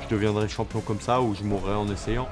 Je deviendrai champion comme ça ou je mourrai en essayant.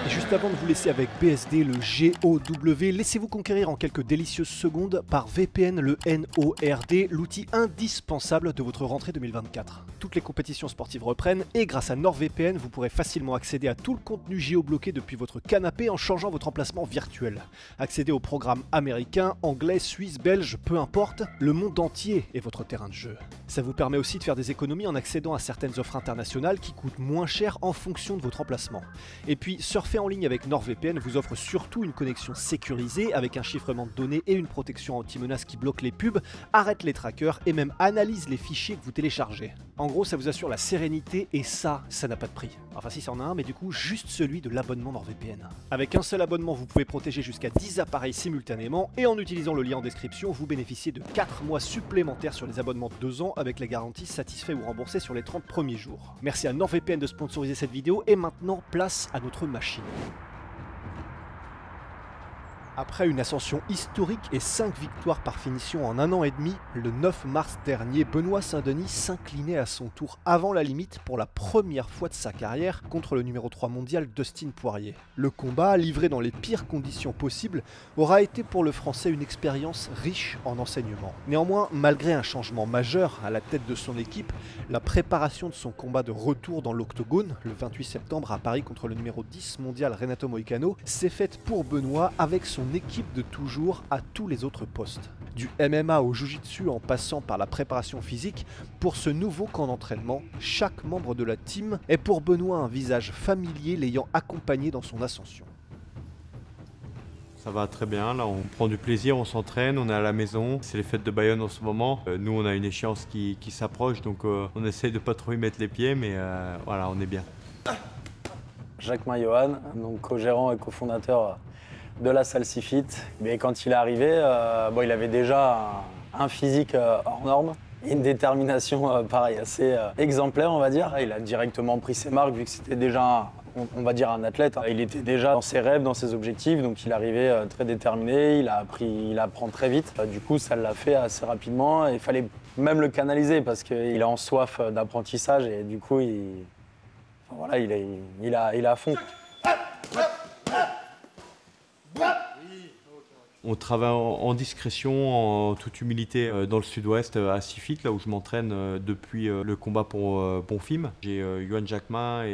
Juste avant de vous laisser avec BSD, le GOW, laissez-vous conquérir en quelques délicieuses secondes par VPN, le NORD, l'outil indispensable de votre rentrée 2024. Toutes les compétitions sportives reprennent et grâce à NordVPN, vous pourrez facilement accéder à tout le contenu géobloqué depuis votre canapé en changeant votre emplacement virtuel. Accédez aux programmes américains, anglais, suisses, belges, peu importe, le monde entier est votre terrain de jeu. Ça vous permet aussi de faire des économies en accédant à certaines offres internationales qui coûtent moins cher en fonction de votre emplacement. Et puis, surfer en ligne avec NordVPN vous offre surtout une connexion sécurisée avec un chiffrement de données et une protection anti-menace qui bloque les pubs, arrête les trackers et même analyse les fichiers que vous téléchargez. En gros, ça vous assure la sérénité et ça n'a pas de prix. Enfin si, ça en a un, mais du coup, juste celui de l'abonnement NordVPN. Avec un seul abonnement, vous pouvez protéger jusqu'à 10 appareils simultanément et en utilisant le lien en description, vous bénéficiez de 4 mois supplémentaires sur les abonnements de 2 ans avec la garantie satisfait ou remboursé sur les 30 premiers jours. Merci à NordVPN de sponsoriser cette vidéo et maintenant, place à notre machine. Après une ascension historique et 5 victoires par finition en 1 an et demi, le 9 mars dernier, Benoît Saint-Denis s'inclinait à son tour avant la limite pour la première fois de sa carrière contre le numéro 3 mondial Dustin Poirier. Le combat, livré dans les pires conditions possibles, aura été pour le Français une expérience riche en enseignements. Néanmoins, malgré un changement majeur à la tête de son équipe, la préparation de son combat de retour dans l'octogone, le 28 septembre à Paris contre le numéro 10 mondial Renato Moicano, s'est faite pour Benoît avec son équipe de toujours à tous les autres postes. Du MMA au Jiu-Jitsu en passant par la préparation physique, pour ce nouveau camp d'entraînement, chaque membre de la team est pour Benoît un visage familier l'ayant accompagné dans son ascension. Ça va très bien, là on prend du plaisir, on s'entraîne, on est à la maison, c'est les fêtes de Bayonne en ce moment. Nous on a une échéance qui s'approche, donc on essaye de pas trop y mettre les pieds, mais voilà, on est bien. Jacques Johan, donc co-gérant et cofondateur de la salle Sifit. Mais quand il est arrivé, il avait déjà un physique hors norme, une détermination pareil, assez exemplaire on va dire. Il a directement pris ses marques vu que c'était déjà on va dire un athlète. Il était déjà dans ses rêves, dans ses objectifs, donc il arrivait très déterminé, il apprend très vite. Du coup ça l'a fait assez rapidement et il fallait même le canaliser parce qu'il est en soif d'apprentissage et du coup il est à fond. On travaille en discrétion, en toute humilité dans le sud-ouest à Sifit, là où je m'entraîne depuis le combat pour Bonfim. J'ai Johan Jacquemin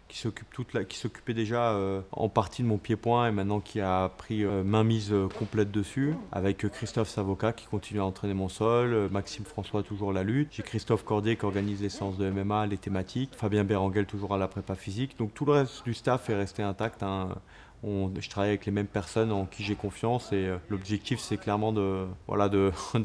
qui s'occupait déjà en partie de mon pied-point et maintenant qui a pris mainmise complète dessus, avec Christophe Savoca qui continue à entraîner mon sol, Maxime François toujours la lutte, j'ai Christophe Cordier qui organise les séances de MMA, les thématiques, Fabien Béranguel toujours à la prépa physique, donc tout le reste du staff est resté intact. Je travaille avec les mêmes personnes en qui j'ai confiance et l'objectif c'est clairement de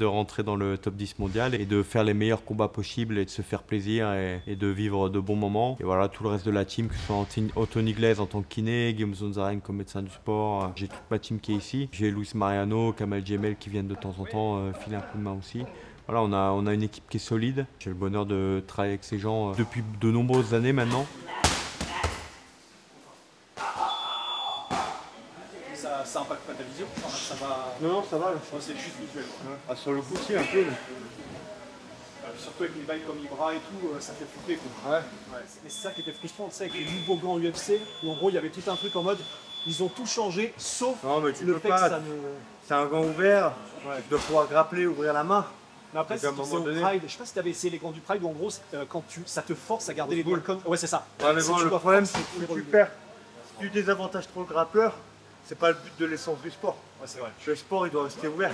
rentrer dans le top 10 mondial et de faire les meilleurs combats possibles et de se faire plaisir et de vivre de bons moments. Et voilà, tout le reste de la team, que ce soit Anthony Glaise en tant que kiné, Guillaume Zonzaren comme médecin du sport, j'ai toute ma team qui est ici. J'ai Luis Mariano, Kamal Djemel qui viennent de temps en temps filer un coup de main aussi. Voilà, on a une équipe qui est solide. J'ai le bonheur de travailler avec ces gens depuis de nombreuses années maintenant. Ça impacte pas ta vision? Ça va... Non, ça va. C'est juste visuel. Ah, sur le coup, si, un peu. Surtout avec les bails comme Ibra et tout, ça fait flipper quoi. Ouais. Et c'est ça qui était frustrant, tu sais, avec les nouveaux gants UFC, où en gros il y avait tout un truc en mode, ils ont tout changé, sauf non, mais tu le peux fait pas. que ça ne... C'est un gant ouvert, tu dois pouvoir grappler, ouvrir la main. Mais après, c'est au Pride. Je sais pas si tu avais essayé les gants du Pride où en gros, quand ça te force à garder les boules comme. Ouais, c'est ça. Ouais, mais bon, le problème, c'est que tu perds. Si tu désavantages trop le grappleur, c'est pas le but de l'essence du sport. Ouais, c'est vrai. Le sport, il doit rester ouvert.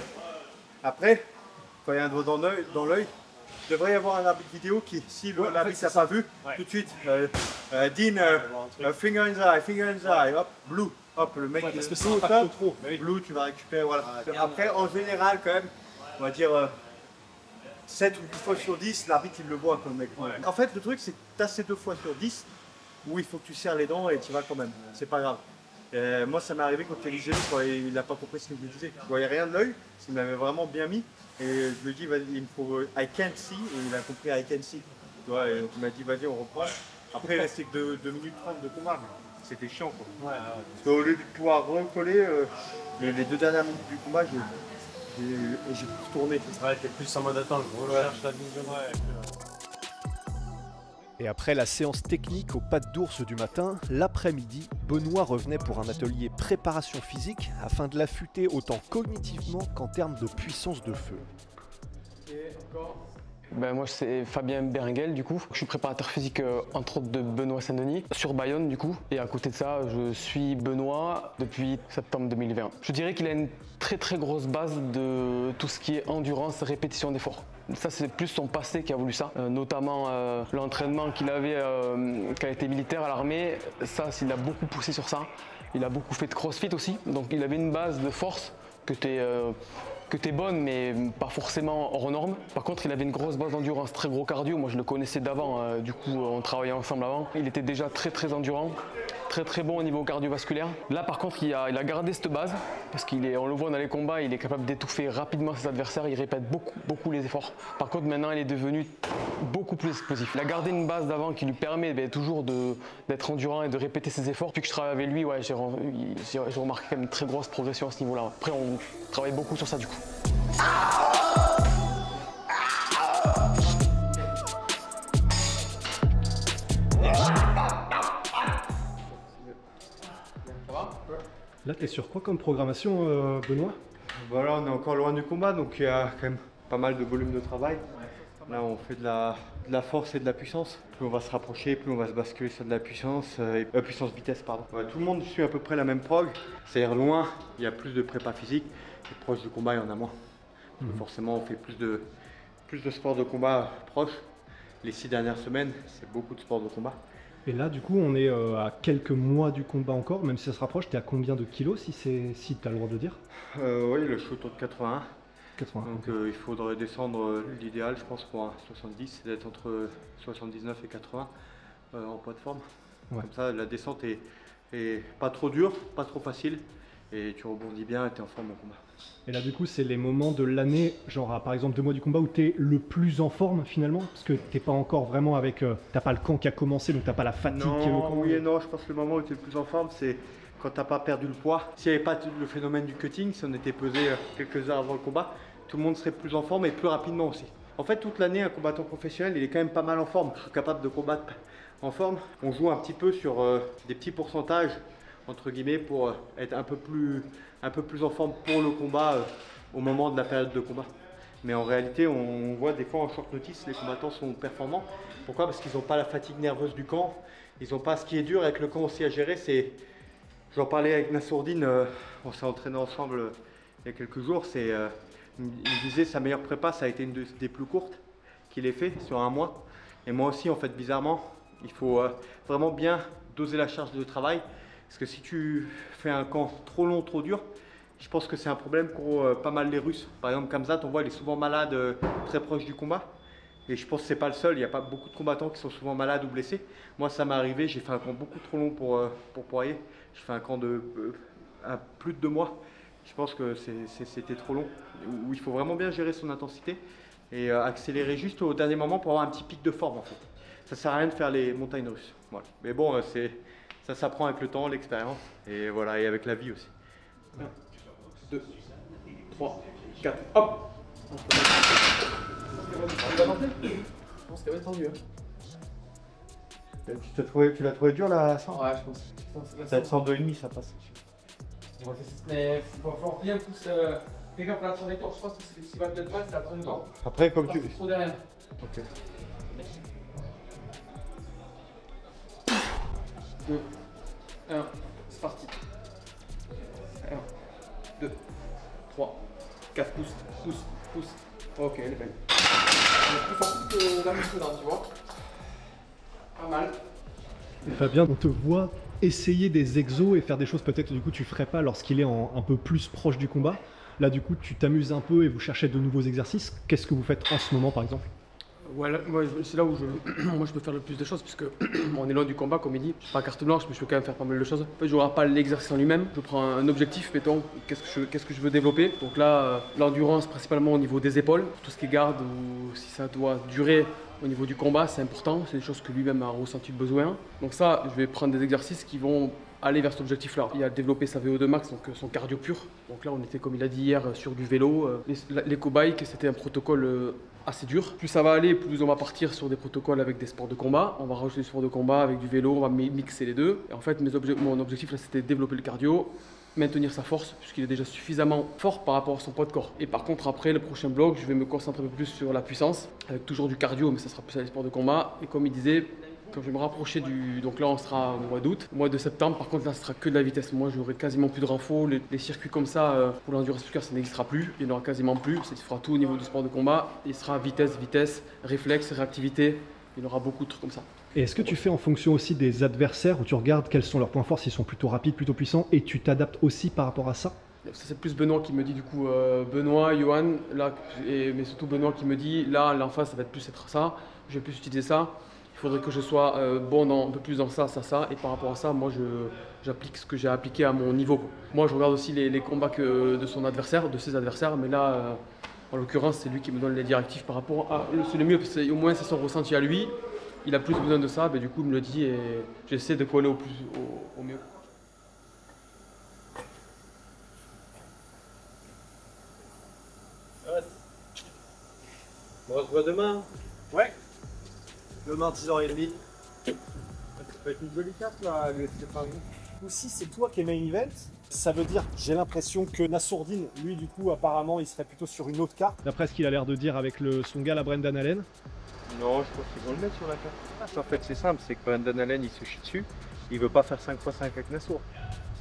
Après, quand il y a un doigt dans l'œil, il devrait y avoir un arbitre vidéo qui, si l'arbitre n'a pas vu, tout de suite, Dean, finger in the eye, hop, blue. Hop, le mec, parce que c'est pas trop. Blue, tu vas récupérer, voilà. Après, en général, quand même, on va dire 7 ou 8 fois sur 10, l'arbitre, il le voit comme mec. En fait, le truc, c'est que tu as ces 2 fois sur 10 où il faut que tu serres les dents et tu vas quand même. C'est pas grave. Moi, ça m'est arrivé quand Elisée, il n'a pas compris ce que je lui disais. Je voyais rien de l'œil, il m'avait vraiment bien mis. Et je lui ai dit, il me faut I can't see, et il a compris I can see. Tu vois, et donc il m'a dit, vas-y, on reprend. Après, il restait que 2 minutes 30 de combat. C'était chiant, quoi. Ouais. Parce qu'au lieu de pouvoir recoller, les 2 dernières minutes du combat, j'ai tourné. Ouais, t'es plus en mode attente, je recherche la vision. Et après la séance technique aux pattes d'ours du matin, l'après-midi, Benoît revenait pour un atelier préparation physique afin de l'affûter autant cognitivement qu'en termes de puissance de feu. Ben moi c'est Fabien Beringel du coup, je suis préparateur physique entre autres de Benoît Saint-Denis sur Bayonne du coup, et à côté de ça je suis Benoît depuis septembre 2020. Je dirais qu'il a une très grosse base de tout ce qui est endurance, répétition d'efforts. Ça c'est plus son passé qui a voulu ça, notamment l'entraînement qu'il avait quand il était militaire à l'armée, ça il a beaucoup poussé sur ça, il a beaucoup fait de crossfit aussi, donc il avait une base de force que t'es bonne mais pas forcément hors norme. Par contre il avait une grosse base d'endurance, très gros cardio, moi je le connaissais d'avant, du coup on travaillait ensemble avant. Il était déjà très endurant, très bon au niveau cardiovasculaire. Là par contre il a gardé cette base, parce on le voit dans les combats, il est capable d'étouffer rapidement ses adversaires, il répète beaucoup les efforts. Par contre maintenant il est devenu beaucoup plus explosif. Il a gardé une base d'avant qui lui permet toujours d'être endurant et de répéter ses efforts. Depuis que je travaille avec lui, ouais, j'ai remarqué quand même une très grosse progression à ce niveau-là. Après on travaille beaucoup sur ça du coup. Là, t'es sur quoi comme programmation, Benoît? Voilà, on est encore loin du combat, donc il y a quand même pas mal de volume de travail. Là, on fait de la force et de la puissance. Plus on va se rapprocher, plus on va se basculer sur de la puissance, puissance-vitesse, pardon. Ouais, tout le monde suit à peu près la même prog, c'est-à-dire loin, il y a plus de prépa physique, et proche du combat, il y en a moins. Donc forcément, on fait plus de sport de combat proche. Les 6 dernières semaines, c'est beaucoup de sport de combat. Et là, du coup, on est à quelques mois du combat encore, même si ça se rapproche. T'es à combien de kilos, si t'as le droit de dire? Oui, je suis autour de 81. 80. Donc il faudrait descendre, l'idéal, je pense, pour un 70, c'est d'être entre 79 et 80 en poids de forme. Ouais. Comme ça, la descente est pas trop dure, pas trop facile, et tu rebondis bien et tu es en forme au combat. Et là, du coup, c'est les moments de l'année, genre par exemple 2 mois du combat, où tu es le plus en forme finalement, parce que t'es pas encore vraiment avec. T'as pas le camp qui a commencé, donc t'as pas la fatigue. Non, oui et non, je pense que le moment où tu es le plus en forme, c'est quand t'as pas perdu le poids. S'il n'y avait pas le phénomène du cutting, si on était pesé quelques heures avant le combat, tout le monde serait plus en forme et plus rapidement aussi. En fait, toute l'année, un combattant professionnel, il est quand même pas mal en forme. Je suis capable de combattre en forme. On joue un petit peu sur des petits pourcentages, entre guillemets, pour être un peu plus en forme pour le combat au moment de la période de combat. Mais en réalité, on voit des fois en short notice, les combattants sont performants. Pourquoi? Parce qu'ils n'ont pas la fatigue nerveuse du camp. Ils n'ont pas ce qui est dur avec le camp aussi à gérer. J'en parlais avec Nassourdine, on s'est entraîné ensemble il y a quelques jours. Il me disait sa meilleure prépa, ça a été une des plus courtes qu'il ait fait sur un mois. Et moi aussi, en fait, bizarrement, il faut vraiment bien doser la charge de travail. Parce que si tu fais un camp trop long, trop dur, je pense que c'est un problème qu'ont pas mal les Russes. Par exemple, Khamzat, on voit, il est souvent malade très proche du combat. Et je pense que c'est pas le seul, il n'y a pas beaucoup de combattants qui sont souvent malades ou blessés. Moi, ça m'est arrivé, j'ai fait un camp beaucoup trop long pour poirier. J'ai fait un camp de plus de 2 mois. Je pense que c'était trop long, où il faut vraiment bien gérer son intensité et accélérer juste au dernier moment pour avoir un petit pic de forme en fait. Ça sert à rien de faire les montagnes russes. Voilà. Mais bon, ça s'apprend avec le temps, l'expérience et voilà, et avec la vie aussi. 1, 2, 3, 4, hop! Je pense qu'elle va être tendue. Tu l'as trouvé dur la 100? Ouais, je pense. Ça va être 102,5, ça passe. Mais il faut bien tous. Quelqu'un pour la tour des tours, je pense que ce qui va te mettre mal, c'est la tour des tours. Après, comme tu. Trop derrière. Ok. 2, 1, c'est parti. 1, 2, 3, 4, pousse. Ok, elle est belle. Elle est plus forte que la précédente, tu vois. Pas mal. Et Fabien, on te voit essayer des exos et faire des choses peut-être du coup tu ferais pas lorsqu'il est un peu plus proche du combat. Là du coup tu t'amuses un peu et vous cherchez de nouveaux exercices. Qu'est-ce que vous faites en ce moment par exemple? Voilà, moi, c'est là où moi, je peux faire le plus de choses, puisque on est loin du combat, comme il dit. Je suis pas carte blanche, mais je peux quand même faire pas mal de choses. En fait, je ne regarde pas l'exercice en lui-même. Je prends un objectif, mettons, qu'est-ce que je veux développer. Donc là, l'endurance, principalement au niveau des épaules, tout ce qui est garde ou si ça doit durer au niveau du combat, c'est important. C'est des choses que lui-même a ressenti le besoin. Donc ça, je vais prendre des exercices qui vont aller vers cet objectif-là. Il a développé sa VO2 max, donc son cardio pur. Donc là, on était, comme il a dit hier, sur du vélo. L'éco-bike, c'était un protocole assez dur. Plus ça va aller, plus on va partir sur des protocoles avec des sports de combat. On va rajouter des sports de combat avec du vélo, on va mixer les deux. Et en fait, mon objectif, là, c'était développer le cardio, maintenir sa force, puisqu'il est déjà suffisamment fort par rapport à son poids de corps. Et par contre, après, le prochain bloc, je vais me concentrer un peu plus sur la puissance, avec toujours du cardio, mais ça sera plus à les sports de combat. Et comme il disait, quand je vais me rapprocher donc là on sera au mois d'août, au mois de septembre, par contre là ce sera que de la vitesse. Moi j'aurai quasiment plus de renfort, les circuits comme ça pour l'endurance musculaire ça n'existera plus, il n'y en aura quasiment plus, il fera tout au niveau du sport de combat, il sera vitesse, réflexe, réactivité, il y aura beaucoup de trucs comme ça. Et est-ce que tu fais en fonction aussi des adversaires, où tu regardes quels sont leurs points forts, s'ils sont plutôt rapides, plutôt puissants, et tu t'adaptes aussi par rapport à ça? Ça c'est plus Benoît qui me dit du coup, Benoît, Johan, là, mais surtout Benoît qui me dit, là l'en face ça va plus être ça, je vais plus utiliser ça. Il faudrait que je sois bon un peu plus dans ça, et par rapport à ça, moi j'applique ce que j'ai appliqué à mon niveau. Moi je regarde aussi les combats de ses adversaires, mais là, en l'occurrence, c'est lui qui me donne les directives par rapport à... C'est le mieux, parce que au moins c'est son ressenti à lui, il a plus besoin de ça, mais du coup il me le dit et j'essaie de coller au mieux. On se voit demain. Ouais. Demain 10h30. Ça peut être une jolie carte là, Stéphane. Aussi, c'est toi qui es main event. Ça veut dire, j'ai l'impression que Nassourdine, lui, du coup, apparemment, il serait plutôt sur une autre carte. D'après ce qu'il a l'air de dire avec son gars, la Brendan Allen. Non, je pense qu'ils vont le mettre sur la carte. En fait, c'est simple, c'est que Brendan Allen, il se chie dessus. Il veut pas faire 5x5 avec Nassour.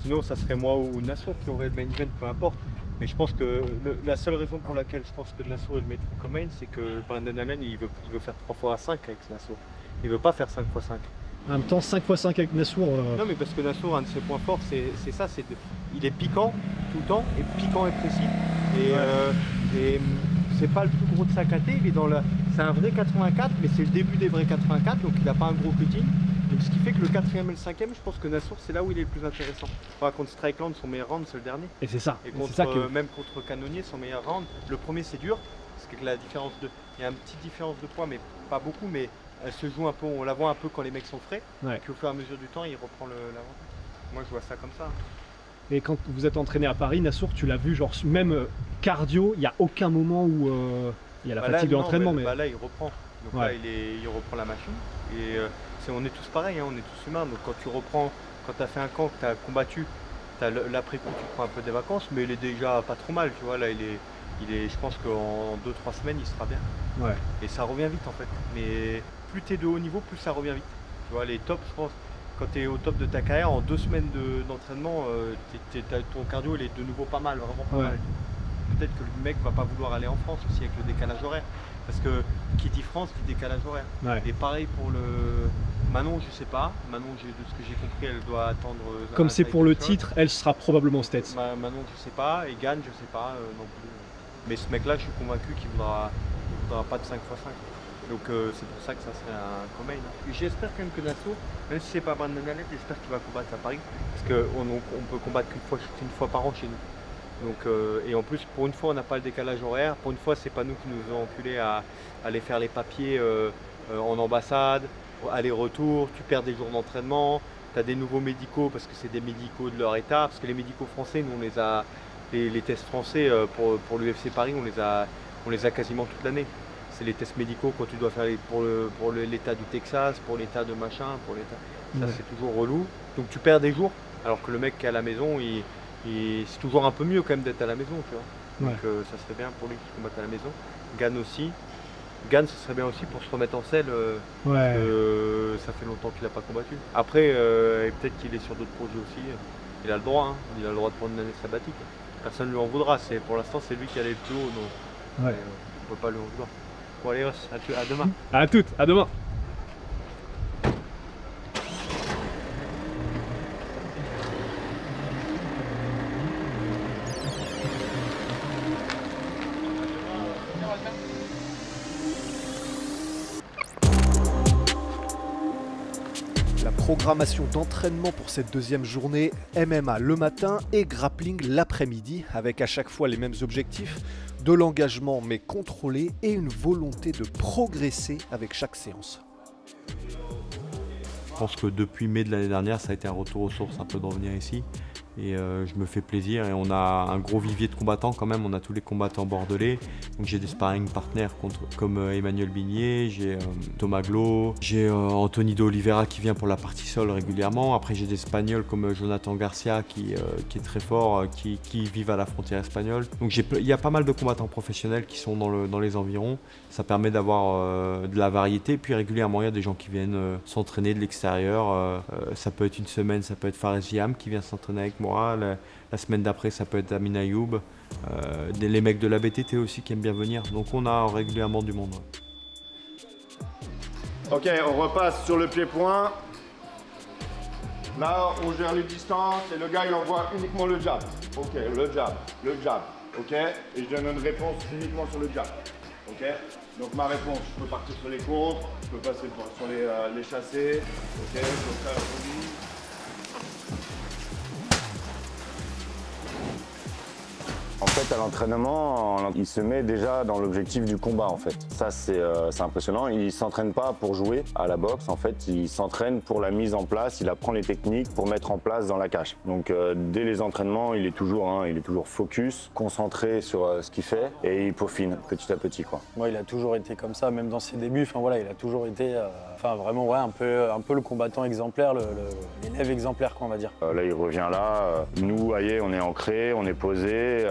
Sinon, ça serait moi ou Nassour qui aurait le main event, peu importe. Mais je pense que la seule raison pour laquelle je pense que Nassour il le met comme main, c'est que Brendan Allen, il veut faire 3x5 avec Nassour. Il veut pas faire 5x5. En même temps, 5x5 avec Nassour. Non, mais parce que Nassour, un de ses points forts, c'est ça, il est piquant tout le temps, et piquant et précis. Et c'est pas le plus gros de sa caté, c'est un vrai 84, mais c'est le début des vrais 84, donc il n'a pas un gros cutting. Donc ce qui fait que le 4e et le 5e, je pense que Nassour, c'est là où il est le plus intéressant. Enfin, contre Strikeland, son meilleur round, c'est le dernier. Et c'est ça. Et contre, même contre Cannonier, son meilleur round, le premier c'est dur, parce que la différence il y a une petite différence de poids, mais pas beaucoup, mais elle se joue un peu, on la voit un peu quand les mecs sont frais, et puis au fur et à mesure du temps, il reprend l'avantage. Moi je vois ça comme ça. Et quand vous êtes entraîné à Paris, Nassour, tu l'as vu, genre même cardio, il n'y a aucun moment où il y a la fatigue de l'entraînement. Mais... là il reprend, donc là il reprend la machine, et on est tous pareils, hein, on est tous humains, donc quand tu reprends, quand tu as fait un camp, que tu as combattu, l'après-coup tu prends un peu des vacances, mais il est déjà pas trop mal, tu vois, là je pense qu'en 2-3 semaines il sera bien. Ouais. Et ça revient vite en fait, mais plus tu es de haut niveau, plus ça revient vite. Tu vois, les tops, je pense, quand tu es au top de ta carrière, en 2 semaines d'entraînement, ton cardio il est de nouveau pas mal, vraiment pas mal. Peut-être que le mec va pas vouloir aller en France aussi avec le décalage horaire. Parce que qui dit France, dit décalage horaire. Ouais. Et pareil pour Manon, je sais pas. Manon, de ce que j'ai compris, elle doit attendre. Comme c'est pour le titre, elle sera probablement aux States. Manon, je sais pas. Et Gann, je sais pas non plus. Mais ce mec-là, je suis convaincu qu'il voudra pas de 5x5. Donc c'est pour ça que ça serait un co-main. J'espère quand même que Nassour, même si c'est pas Brendan Allen, j'espère qu'il va combattre à Paris. Parce qu'on peut combattre qu'une fois par an chez nous. Donc, et en plus, pour une fois, on n'a pas le décalage horaire. Pour une fois, c'est pas nous qui nous avons enculés à aller faire les papiers en ambassade, aller-retour. Tu perds des jours d'entraînement. Tu as des nouveaux médicaux parce que c'est des médicaux de leur état. Parce que les médicaux français, nous, on les a, les tests français pour l'UFC Paris, on les a quasiment toute l'année. C'est les tests médicaux quand tu dois faire pour l'état du Texas, pour l'état de machin, pour l'état. Ça, c'est toujours relou. Donc, tu perds des jours. Alors que le mec qui est à la maison, c'est toujours un peu mieux quand même d'être à la maison, tu vois. Donc ça serait bien pour lui qui combatte à la maison. Gann aussi. Gann, ce serait bien aussi pour se remettre en selle. Parce que ça fait longtemps qu'il n'a pas combattu. Après, peut-être qu'il est sur d'autres projets aussi. Il a le droit, hein. Il a le droit de prendre une année sabbatique. Personne ne lui en voudra. Pour l'instant, c'est lui qui a les plus hauts. Donc on ne peut pas lui en vouloir. Bon allez, à demain. À toutes, à demain. Programmation d'entraînement pour cette deuxième journée, MMA le matin et grappling l'après-midi, avec à chaque fois les mêmes objectifs, de l'engagement mais contrôlé et une volonté de progresser avec chaque séance. Je pense que depuis mai de l'année dernière, ça a été un retour aux sources un peu de revenir ici. Et je me fais plaisir et on a un gros vivier de combattants quand même, on a tous les combattants bordelais. Donc j'ai des sparring partners comme Emmanuel Bigné, j'ai Thomas Glo, j'ai Anthony de Oliveira qui vient pour la partie sol régulièrement. Après j'ai des Espagnols comme Jonathan Garcia qui est très fort, qui vivent à la frontière espagnole. Donc il y a pas mal de combattants professionnels qui sont dans les environs. Ça permet d'avoir de la variété. Puis régulièrement il y a des gens qui viennent s'entraîner de l'extérieur. Ça peut être une semaine, ça peut être Fares Ziam qui vient s'entraîner avec moi. La semaine d'après, ça peut être Amin Ayoub. Les mecs de la BTT aussi qui aiment bien venir. Donc on a régulièrement du monde. Ok, on repasse sur le pied-point. Là, on gère les distances et le gars, il envoie uniquement le jab. Ok, le jab. Ok, et je donne une réponse uniquement sur le jab. Ok, donc ma réponse, je peux partir sur les contres, je peux passer sur les chassés. Ok, je peux faire un. En fait, à l'entraînement, il se met déjà dans l'objectif du combat, en fait. Ça, c'est impressionnant. Il ne s'entraîne pas pour jouer à la boxe, en fait. Il s'entraîne pour la mise en place, il apprend les techniques pour mettre en place dans la cage. Donc, dès les entraînements, il est toujours focus, concentré sur ce qu'il fait et il peaufine petit à petit, quoi. Moi, il a toujours été comme ça, même dans ses débuts. Enfin, voilà, il a toujours été vraiment ouais, un peu le combattant exemplaire, l'élève exemplaire, quoi, on va dire. Là, il revient là. Nous, aïe, on est ancré, on est posé.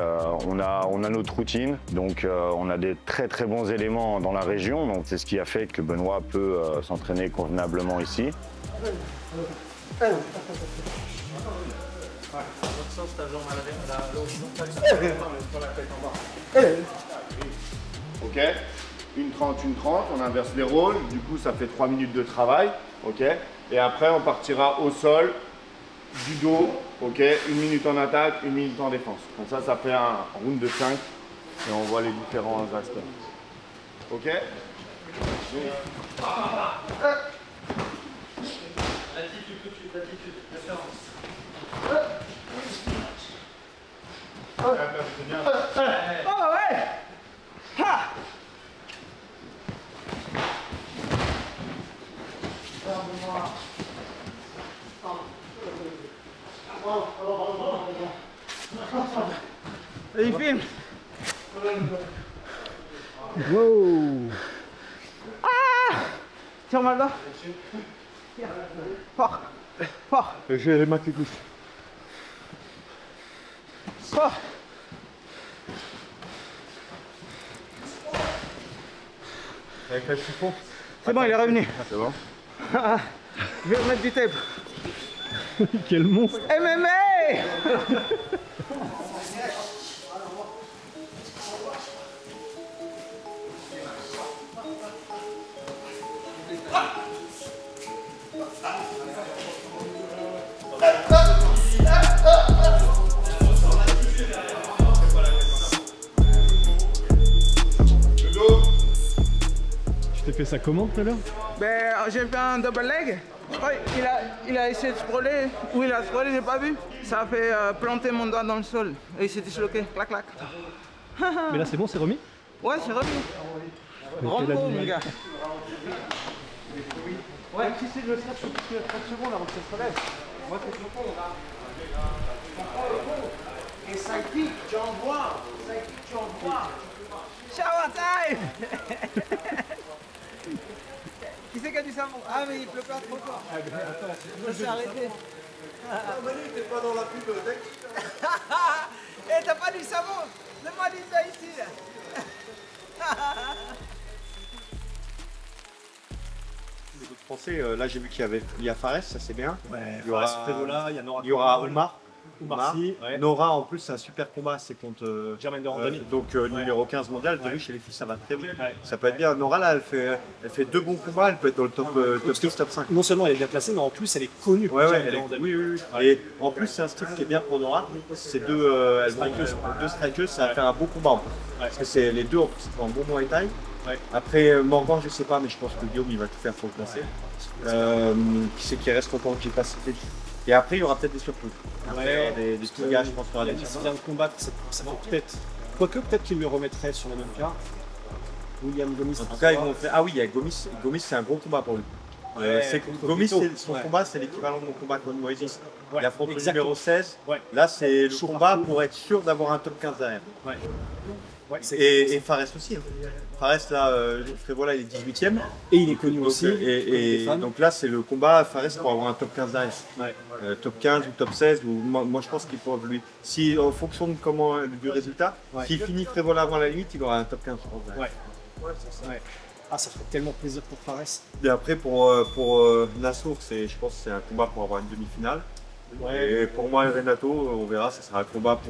On a notre routine, donc on a des très très bons éléments dans la région, donc c'est ce qui a fait que Benoît peut s'entraîner convenablement ici. Ok, une 30, on inverse les rôles, du coup ça fait 3 minutes de travail, ok, et après on partira au sol, du dos, ok, 1 minute en attaque, 1 minute en défense. Comme ça fait un round de 5 et on voit les différents aspects. Ok. Il filme. Wow. Tire mal là. Fort. Fort. J'ai les mains qui touchent. Fort. Avec la chiffon. C'est bon, il est revenu. C'est bon. Je vais remettre du tape. Quel monstre! MMA. Tu t'es fait ça comment tout à l'heure? Ben, j'ai fait un double leg. Oui, il a essayé de scroller. Oui, il a scrollé, j'ai pas vu. Ça a fait planter mon doigt dans le sol. Et il s'est disloqué. Clac, clac. Mais là c'est bon, c'est remis? Ouais, c'est revenu. Rambo, mon gars. Ouais, si c'est le snap sur 30 secondes avant que ça se relève. Moi, c'est le fond. On prend le fond. Et ça pique, tu envoies. Ça pique, tu envoies. Shower time. Qui c'est qui a du savon? Ah, mais il pleut pas trop fort. Je me suis arrêté. Manu, t'es pas dans la pub Eh, t'as pas du savon? Donne-moi du ça ici. Là. Les autres Français, là j'ai vu qu'il y a Fares, ça c'est bien. Ouais, Il y aura Fredola, il y a Nora. Il y aura Omar. Marcy, ouais. Nora en plus c'est un super combat, c'est contre Germaine de Randoni. numéro 15 mondial, t'as Ouais. vu chez les filles ça va très bien. Ouais. Ça peut être bien. Nora là elle fait 2 bons combats, elle peut être dans le top 5. Non seulement elle est bien placée, mais en plus elle est connue pour Ouais, Germaine elle de est- Randoni. oui. Ouais. Et en plus c'est un style qui est bien pour Nora, c'est deux strikers, ça va faire un beau combat en plus. Parce que c'est les deux en plus c'est un bon Muay Thai. Ouais. Après Morgan je sais pas, mais je pense que Guillaume il va tout faire pour le placer. Qui c'est qui reste encore que j'ai pas cité. Et après, il y aura peut-être des surprises. Après, il y aura des petits gars, je pense qu'il y aura des S'il vient de combattre, ça va peut-être. Quoique, peut-être qu'il le remettrait sur la même carte. William Gomis. En tout cas, ils vont faire. Ah oui, il y a Gomis. Gomis, c'est un gros combat pour lui. Gomis, son combat, c'est l'équivalent de mon combat contre Moïse. Il affronte le numéro 16. Ouais. Là, c'est le combat pour être sûr d'avoir un top 15 derrière. Ouais. Ouais, et Fares aussi. Hein. Fares, là, Frévola, il est 18ème. Et il est connu donc, aussi. Et donc là, c'est le combat Fares pour avoir un top 15 derrière. Ouais. Top 15 ou top 16. Ou, moi, je pense qu'il peut lui. Si, en fonction de du résultat, s'il finit Frévola avant la limite, il aura un top 15. Ouais. Ouais, c'est ça. Ouais. Ah, ça ferait tellement plaisir pour Fares. Et après, pour Nassour, je pense que c'est un combat pour avoir une demi-finale. Ouais. Et pour moi et Renato, on verra, ça sera un combat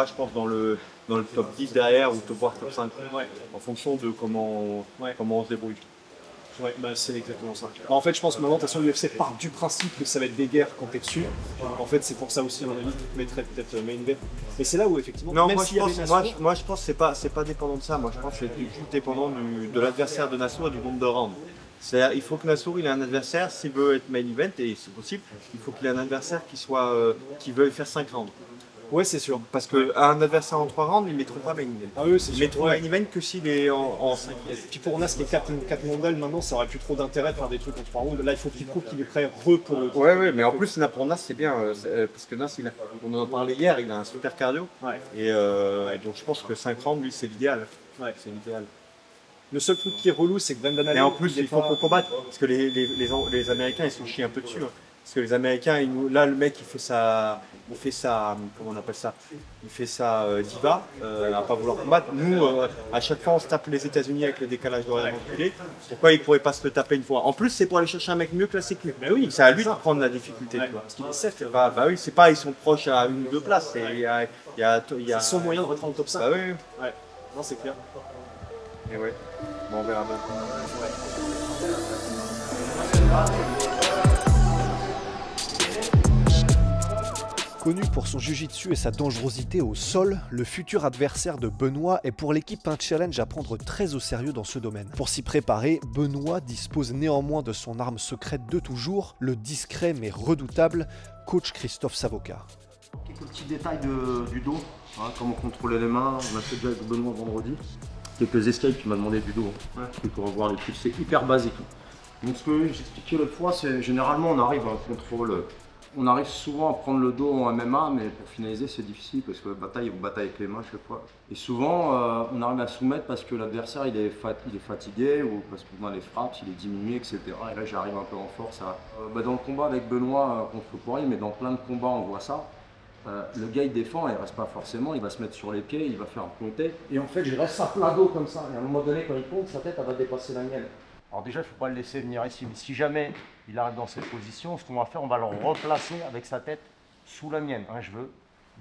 je pense, dans le top 10 derrière ou voire top 5. Ouais. En fonction de comment on se débrouille. Ouais, bah c'est exactement ça. Alors, en fait, je pense que maintenant, de toute façon, l'UFC part du principe que ça va être des guerres quand t'es dessus. En fait, c'est pour ça aussi, à mon avis, tu mettrais peut-être main event. Mais c'est là où, effectivement, non, même moi, je pense que c'est pas dépendant de ça. Moi, je pense que c'est dépendant de l'adversaire de Nassour et du nombre de rounds. C'est-à-dire, il faut que Nassour il ait un adversaire, s'il veut être main event, et c'est possible, il faut qu'il ait un adversaire qui veuille faire 5 rounds. Ouais, c'est sûr. Parce qu'un adversaire en 3 rounds, ils ne mettront pas main event. Ah oui, c'est sûr. Ils mettront main event que s'il est en 5. Et puis pour Nas qui est 4 mondiales, maintenant, ça aurait plus trop d'intérêt de faire des trucs en 3 rounds. Là, il faut qu'il prouve qu'il est prêt pour le. Ouais, mais en plus, pour Nas, c'est bien. Parce que Nas, on en parlait hier, il a un super cardio. Ouais. Et donc, je pense que 5 rounds, lui, c'est l'idéal. Ouais, c'est l'idéal. Le seul truc qui est relou, c'est que Brendan Allen. Et en plus, il faut qu'on combatte. Parce que les Américains, ils se chient un peu dessus. Hein. Parce que les Américains, là, le mec, il fait sa. Comment on appelle ça? Il fait sa diva, à pas vouloir combattre. Nous, à chaque fois, on se tape les États-Unis avec le décalage d'horaire enculé. Pourquoi il pourrait pas se le taper une fois? En plus, c'est pour aller chercher un mec mieux que la sécu. Mais oui, c'est à lui de prendre la difficulté. Ouais, parce qu'il est 7. Bah oui, c'est pas, ils sont proches à 1 ou 2 places. C'est son moyen de rentrer en top 5. Bah oui. Ouais. Non, c'est clair. Et ouais. Bon, on verra bien. Connu pour son jiu-jitsu et sa dangerosité au sol, le futur adversaire de Benoît est pour l'équipe un challenge à prendre très au sérieux dans ce domaine. Pour s'y préparer, Benoît dispose néanmoins de son arme secrète de toujours, le discret mais redoutable coach Christophe Savoca. Quelques petits détails du dos, hein, comment contrôler les mains, on a fait déjà avec Benoît vendredi. Quelques escapes qui m'a demandé du dos, hein, pour revoir les trucs, c'est hyper basique. Donc ce que j'expliquais l'autre fois, c'est généralement on arrive à un contrôle. On arrive souvent à prendre le dos en MMA, mais pour finaliser c'est difficile parce que on bataille avec les mains chaque fois. Et souvent on arrive à soumettre parce que l'adversaire il est fatigué ou parce qu'on a les frappes, il est diminué, etc. Et là j'arrive un peu en force. Dans le combat avec Benoît contre Poirier, mais dans plein de combats on voit ça. Le gars il défend, il reste pas forcément, il va se mettre sur les pieds, il va faire un ponté. Et en fait je reste à plat dos comme ça. Et à un moment donné quand il ponte, sa tête elle va dépasser la mienne. Alors déjà, il ne faut pas le laisser venir ici, mais si jamais il arrive dans cette position, ce qu'on va faire, on va le replacer avec sa tête sous la mienne. Hein, je veux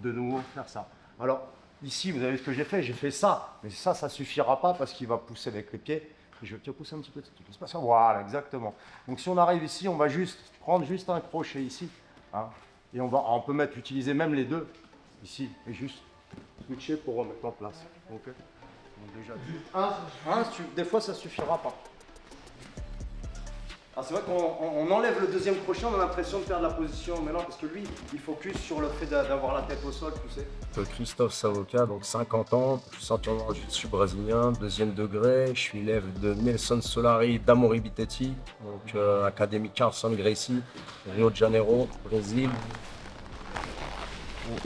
de nouveau faire ça. Alors ici, vous avez ce que j'ai fait ça, mais ça ne suffira pas parce qu'il va pousser avec les pieds. Et je vais pousser un petit peu, c'est pas ça. Voilà, exactement. Donc si on arrive ici, on va juste prendre un crochet ici, hein, et on peut utiliser même les deux ici, et juste switcher pour remettre en place. Okay. Donc déjà, des fois ça ne suffira pas. Alors c'est vrai qu'on enlève le deuxième crochet, on a l'impression de perdre la position, mais non, parce que lui, il focus sur le fait d'avoir la tête au sol, tu sais. Christophe Savoca, donc 50 ans, je suis ceinture noire jiu-jitsu brésilien, 2e degré, je suis élève de Nelson Solari, d'Amaury Bitetti, donc Académie Carlson Gracie, Rio de Janeiro, Brésil.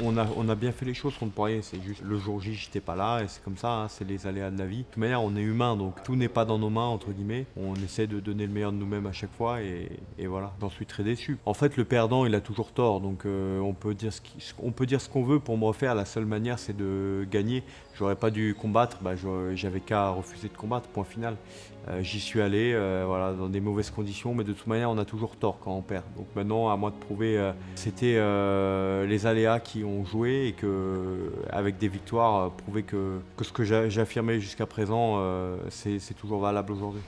On a bien fait les choses contre Poirier, c'est juste le jour J, j'étais pas là et c'est comme ça, hein, c'est les aléas de la vie. De toute manière, on est humain, donc tout n'est pas dans nos mains, entre guillemets. On essaie de donner le meilleur de nous-mêmes à chaque fois et voilà, j'en suis très déçu. En fait, le perdant, il a toujours tort, donc on peut dire ce qu'on veut pour me refaire. La seule manière, c'est de gagner. J'aurais pas dû combattre, j'avais qu'à refuser de combattre, point final. J'y suis allé voilà, dans des mauvaises conditions, mais de toute manière, on a toujours tort quand on perd. Donc maintenant, à moi de prouver, c'était les aléas qui ont joué et que, avec des victoires, prouver que ce que j'ai affirmé jusqu'à présent, c'est toujours valable aujourd'hui.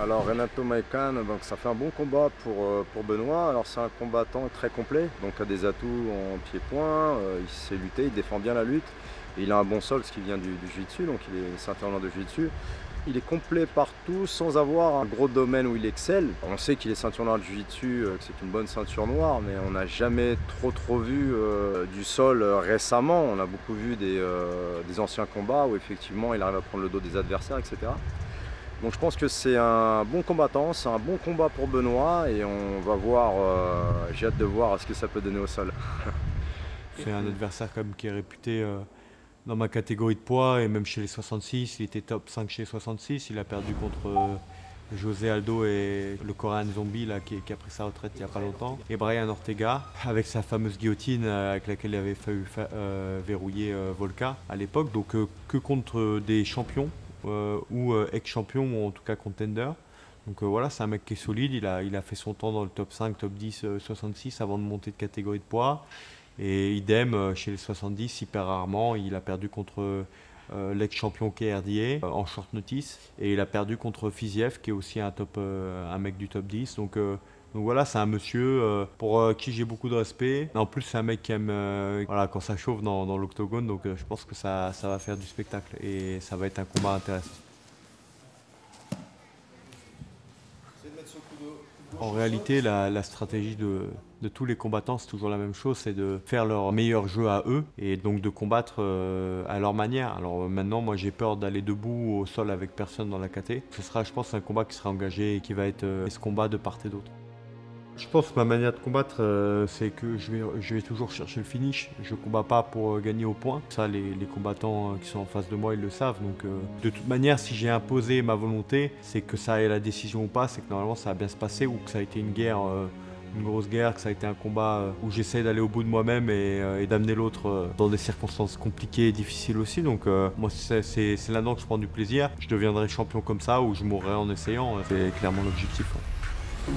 Alors Renato Maican, donc ça fait un bon combat pour Benoît. Alors c'est un combattant très complet, donc a des atouts en pied-point, il sait lutter, il défend bien la lutte. Et il a un bon sol, ce qui vient du jiu-jitsu, donc il est ceinture noire de jiu-jitsu. Il est complet partout sans avoir un gros domaine où il excelle. On sait qu'il est ceinture noire de jiu-jitsu, que c'est une bonne ceinture noire, mais on n'a jamais trop vu du sol récemment. On a beaucoup vu des anciens combats où effectivement il arrive à prendre le dos des adversaires, etc. Donc je pense que c'est un bon combattant, c'est un bon combat pour Benoît et on va voir, j'ai hâte de voir ce que ça peut donner au sol. C'est un adversaire quand même qui est réputé dans ma catégorie de poids et même chez les 66, il était top 5 chez les 66, il a perdu contre José Aldo et le Korean Zombie là, qui a pris sa retraite il n'y a pas longtemps. Et Brian Ortega avec sa fameuse guillotine avec laquelle il avait fallu verrouiller Volka à l'époque. Donc que contre des champions ou ex-champions ou en tout cas contenders. Donc voilà, c'est un mec qui est solide, il a fait son temps dans le top 5, top 10, 66 avant de monter de catégorie de poids. Et idem, chez les 70, hyper rarement, il a perdu contre l'ex-champion KRDA en short notice. Et il a perdu contre Fiziev, qui est aussi un mec du top 10. Donc voilà, c'est un monsieur pour qui j'ai beaucoup de respect. En plus, c'est un mec qui aime voilà, quand ça chauffe dans l'octogone. Donc je pense que ça va faire du spectacle. Et ça va être un combat intéressant. En réalité, la stratégie de tous les combattants, c'est toujours la même chose, c'est de faire leur meilleur jeu à eux et donc de combattre à leur manière. Alors maintenant, moi j'ai peur d'aller debout au sol avec personne dans la KT. Ce sera, je pense, un combat qui sera engagé et qui va être ce combat de part et d'autre. Je pense que ma manière de combattre, c'est que je vais toujours chercher le finish. Je ne combats pas pour gagner au point. Ça, les combattants qui sont en face de moi, ils le savent. Donc, de toute manière, si j'ai imposé ma volonté, c'est que ça ait la décision ou pas, c'est que normalement ça va bien se passer ou que ça a été une guerre, une grosse guerre, que ça a été un combat où j'essaie d'aller au bout de moi-même et d'amener l'autre dans des circonstances compliquées et difficiles aussi. Donc, moi, c'est là-dedans que je prends du plaisir. Je deviendrai champion comme ça ou je mourrai en essayant. C'est clairement l'objectif. Ouais.